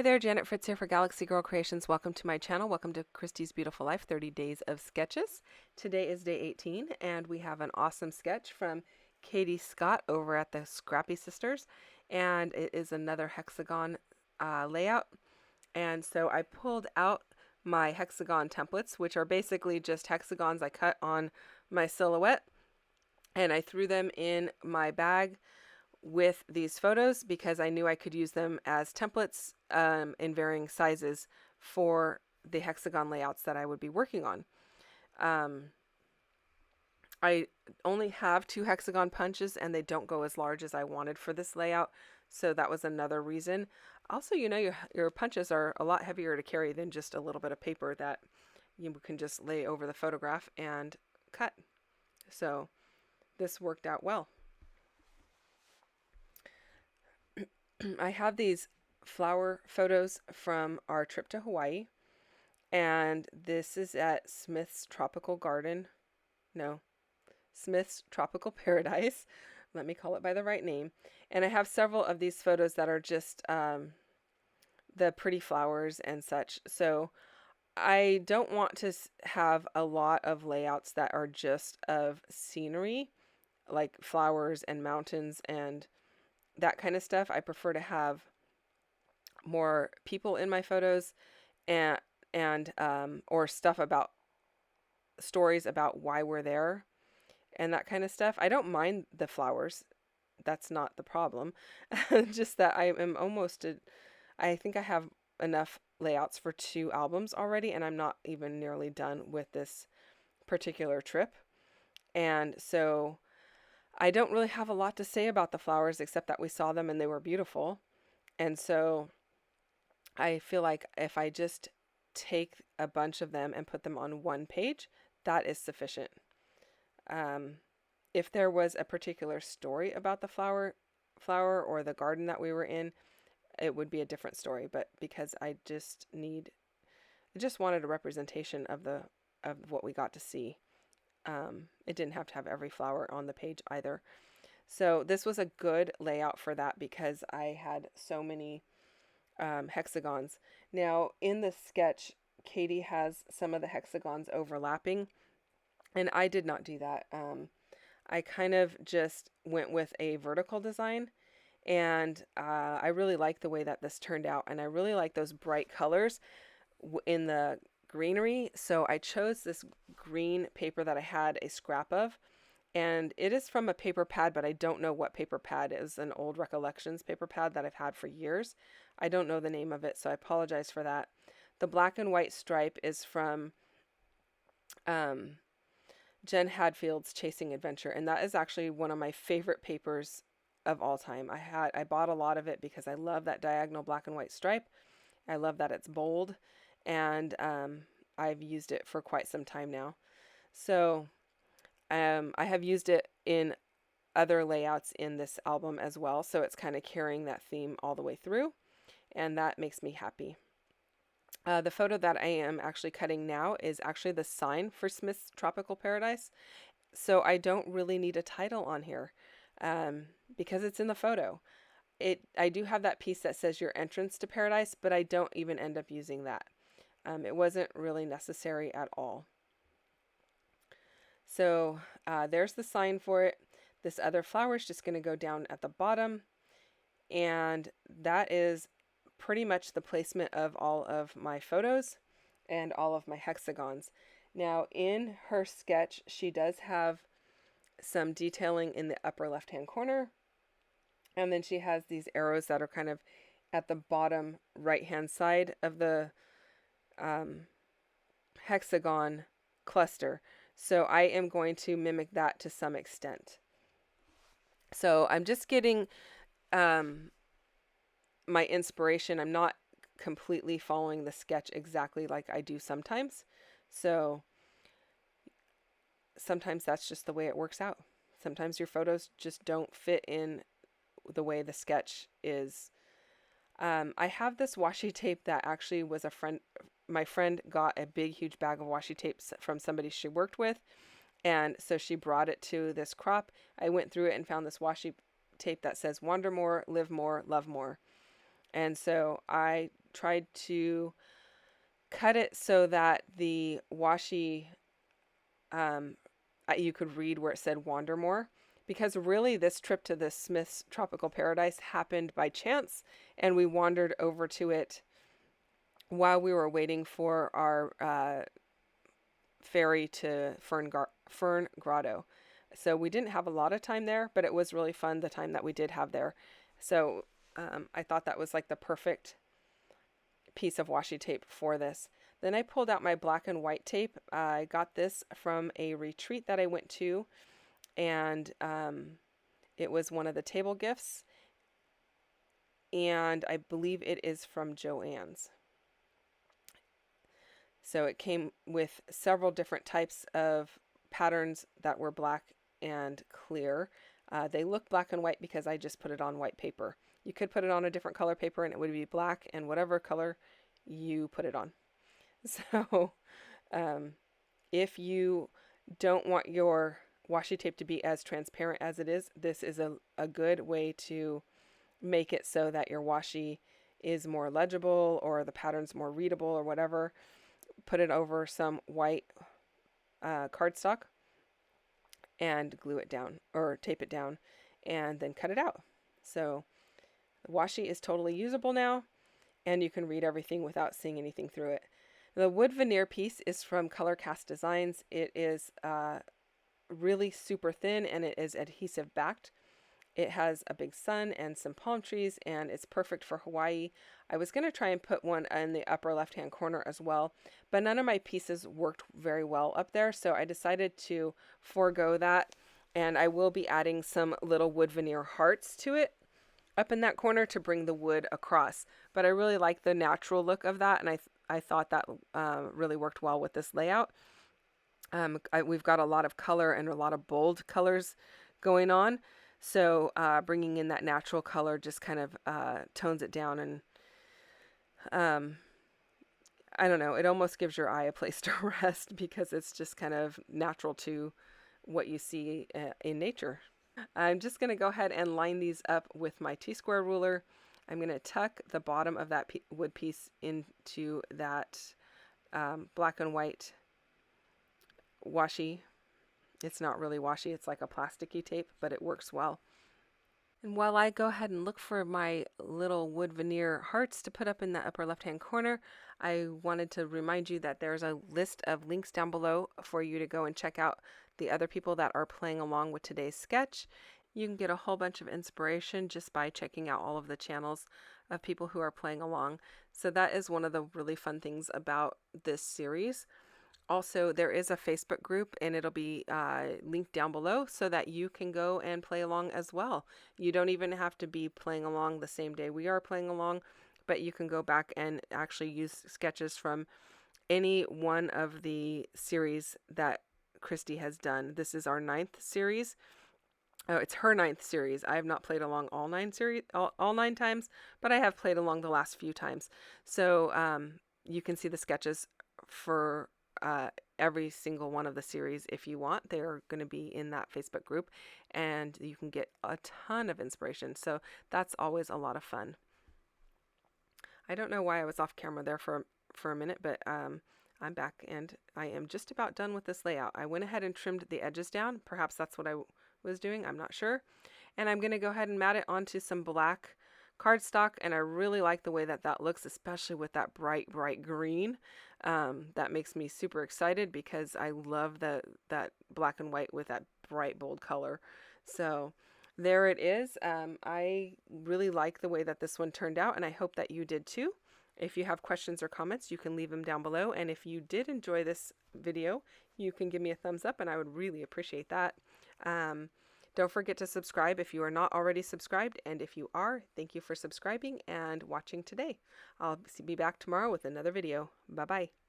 Hi there, Janet Fritz here for Galaxy Girl Creations. Welcome to my channel. Welcome to Christy's Beautiful Life, 30 Days of Sketches. Today is day 18, and we have an awesome sketch from Katie Scott over at the Scrappy Sisters, and it is another hexagon layout. And so I pulled out my hexagon templates, which are basically just hexagons I cut on my silhouette, and I threw them in my bag with these photos because I knew I could use them as templates in varying sizes for the hexagon layouts that I would be working on. Um, I only have 2 hexagon punches and they don't go as large as I wanted for this layout, so that was another reason. Also, you know, your punches are a lot heavier to carry than just a little bit of paper that you can just lay over the photograph and cut. So this worked out well. I have these flower photos from our trip to Hawaii, and this is at Smith's Tropical Garden. No, Smith's Tropical Paradise. Let me call it by the right name. And I have several of these photos that are just the pretty flowers and such. So I don't want to have a lot of layouts that are just of scenery, like flowers and mountains and that kind of stuff. I prefer to have more people in my photos and or stuff about stories about why we're there and that kind of stuff. I don't mind the flowers. That's not the problem. Just that I am I think I have enough layouts for 2 albums already, and I'm not even nearly done with this particular trip. And so I don't really have a lot to say about the flowers except that we saw them and they were beautiful. And so I feel like if I just take a bunch of them and put them on one page, that is sufficient. If there was a particular story about the flower or the garden that we were in, it would be a different story. But because I just wanted a representation of what we got to see. It didn't have to have every flower on the page either. So this was a good layout for that because I had so many hexagons. Now in the sketch, Katie has some of the hexagons overlapping, and I did not do that. I kind of just went with a vertical design, and I really like the way that this turned out, and I really like those bright colors in the greenery. So I chose this green paper that I had a scrap of, and it is from a paper pad, but I don't know what paper pad it is. An old Recollections paper pad that I've had for years. I don't know the name of it, so I apologize for that. The black and white stripe is from Jen Hadfield's Chasing Adventure, and that is actually one of my favorite papers of all time. I bought a lot of it because I love that diagonal black and white stripe. I love that it's bold, and I've used it for quite some time now. So I have used it in other layouts in this album as well, so it's kind of carrying that theme all the way through, and that makes me happy. The photo that I am actually cutting now is actually the sign for Smith's Tropical Paradise, so I don't really need a title on here because it's in the photo. I do have that piece that says your entrance to paradise, but I don't even end up using that. It wasn't really necessary at all. So there's the sign for it. This other flower is just going to go down at the bottom, and that is pretty much the placement of all of my photos and all of my hexagons. Now in her sketch, she does have some detailing in the upper left hand corner, and then she has these arrows that are kind of at the bottom right hand side of the hexagon cluster. So I am going to mimic that to some extent. So I'm just getting my inspiration. I'm not completely following the sketch exactly like I do sometimes. So sometimes that's just the way it works out. Sometimes your photos just don't fit in the way the sketch is. I have this washi tape that actually was my friend got a big, huge bag of washi tapes from somebody she worked with. And so she brought it to this crop. I went through it and found this washi tape that says wander more, live more, love more. And so I tried to cut it so that the washi, you could read where it said wander more. Because really, this trip to the Smith's Tropical Paradise happened by chance, and we wandered over to it while we were waiting for our ferry to Fern Grotto. So we didn't have a lot of time there, but it was really fun the time that we did have there. So I thought that was like the perfect piece of washi tape for this. Then I pulled out my black and white tape. I got this from a retreat that I went to, and it was one of the table gifts, and I believe it is from Joann's. So it came with several different types of patterns that were black and clear. They look black and white because I just put it on white paper. You could put it on a different color paper and it would be black and whatever color you put it on. So if you don't want your washi tape to be as transparent as it is, this is a good way to make it so that your washi is more legible or the pattern's more readable or whatever. Put it over some white cardstock and glue it down or tape it down and then cut it out. So the washi is totally usable now, and you can read everything without seeing anything through it. The wood veneer piece is from Color Cast Designs. It is really super thin and it is adhesive backed. It has a big sun and some palm trees, and it's perfect for Hawaii. I was going to try and put one in the upper left-hand corner as well, but none of my pieces worked very well up there, so I decided to forego that, and I will be adding some little wood veneer hearts to it up in that corner to bring the wood across. But I really like the natural look of that, and I thought that really worked well with this layout. We've got a lot of color and a lot of bold colors going on. So bringing in that natural color just kind of tones it down, and I don't know, it almost gives your eye a place to rest because it's just kind of natural to what you see in nature. I'm just going to go ahead and line these up with my T-square ruler. I'm going to tuck the bottom of that wood piece into that black and white washi. It's not really washi, it's like a plasticky tape, but it works well. And while I go ahead and look for my little wood veneer hearts to put up in the upper left-hand corner, I wanted to remind you that there's a list of links down below for you to go and check out the other people that are playing along with today's sketch. You can get a whole bunch of inspiration just by checking out all of the channels of people who are playing along. So that is one of the really fun things about this series. Also, there is a Facebook group, and it'll be linked down below so that you can go and play along as well. You don't even have to be playing along the same day we are playing along, but you can go back and actually use sketches from any one of the series that Christy has done. This is our 9th series. Oh, it's her 9th series. I have not played along all 9 times, but I have played along the last few times. So you can see the sketches for every single one of the series if you want. They're going to be in that Facebook group, and you can get a ton of inspiration. So that's always a lot of fun. I don't know why I was off camera there for a minute, but I'm back and I am just about done with this layout. I went ahead and trimmed the edges down. Perhaps that's what I was doing. I'm not sure. And I'm going to go ahead and mat it onto some black cardstock, and I really like the way that that looks, especially with that bright green. That makes me super excited because I love that black and white with that bright bold color. So there it is. I really like the way that this one turned out, and I hope that you did too. If you have questions or comments, you can leave them down below, and if you did enjoy this video, you can give me a thumbs up, and I would really appreciate that. Don't forget to subscribe if you are not already subscribed, and if you are, thank you for subscribing and watching today. I'll be back tomorrow with another video. Bye-bye.